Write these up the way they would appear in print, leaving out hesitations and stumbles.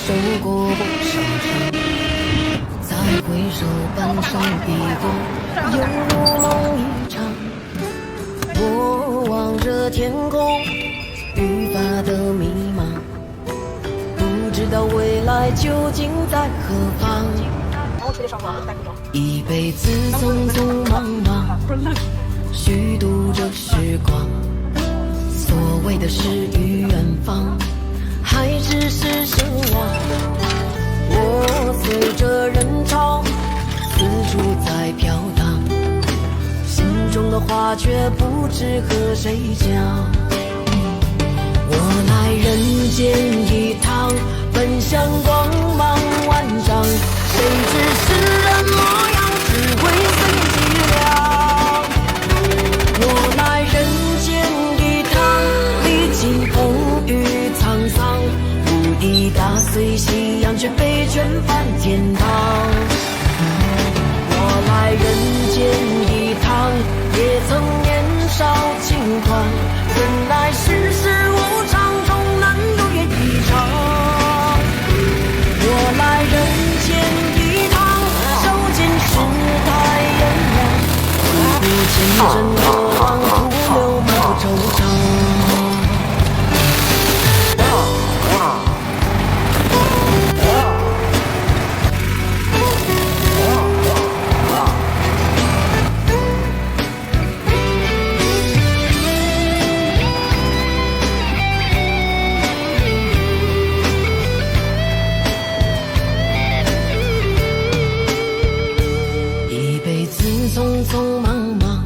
受过不少伤，再回首半生碧波，犹如梦一场。我望着天空，愈发的迷茫，不知道未来究竟在何方。一辈子匆匆忙忙，虚度着时光。所谓的诗与远方，还只是奢望。我随着人潮四处在飘荡，心中的话却不知和谁讲。我来人间一趟，奔向光芒万丈，谁知世人模样，只会随寂寥。我来人间一趟，历经风雨沧桑，不意打碎信仰，却被卷返天堂。我来人间一趟，也曾年少轻狂，怎奈世事无常，终难如愿以偿。我来人间一趟，手见世态炎凉，回顾前尘过往，徒留满腹惆怅。匆匆忙忙，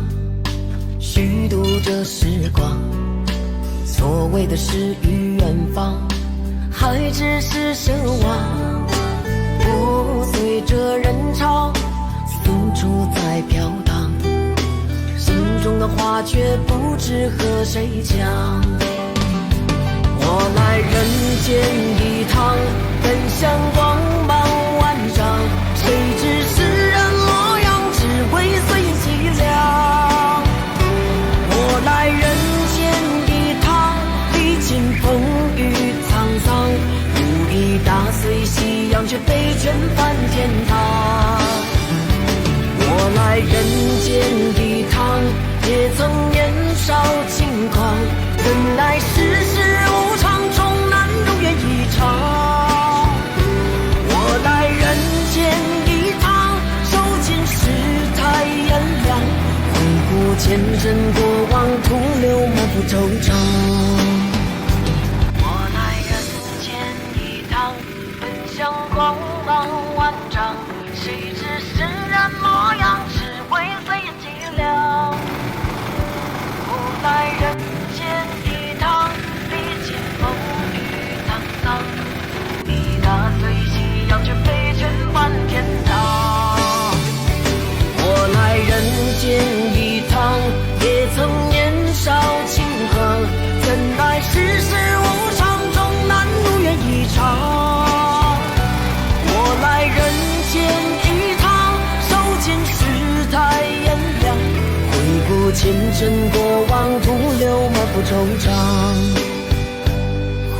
虚度着时光。所谓的诗与远方，还只是奢望。我随着人潮四处在飘荡，心中的话却不知和谁讲。我来人间一趟，奔向光芒万丈，谁知世人模样，只会随寂寥。我来人间一趟，历经风雨沧桑，不意打碎夕阳，却被卷返天堂。我来人间一趟，也曾年少轻狂，怎奈世事无常，终难如愿以偿。我来人间一趟，手见世态炎凉，回顾前尘过往，徒留满腹惆怅。我来人间一趟，奔向光芒万丈，谁知世人模样，只会随寂寥。我来人间一趟，历经风雨沧桑，不意打碎夕阳，却被卷返天堂。我来人间一趟，也曾年少轻狂，怎奈世事无常，终难如愿以偿。我来人间一趟，手见世态炎凉，回顾前尘过往，徒留满腹惆怅。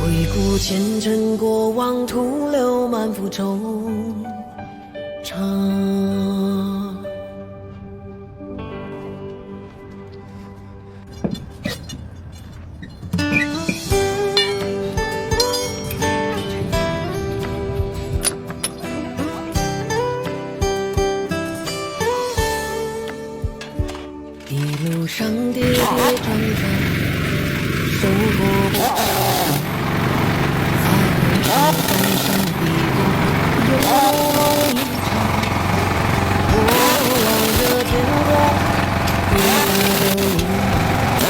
回顾前尘过往，徒留满腹惆怅。一路上跌跌撞撞，受过不少伤，才会是半生碧波，犹如梦一场。我望着天空，愈发的迷茫，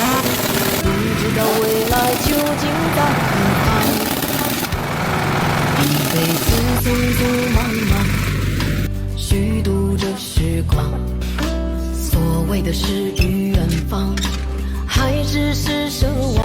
不知道未来究竟在何方。一辈子匆匆忙忙，虚度着时光。所谓的诗与远方，还只是奢望。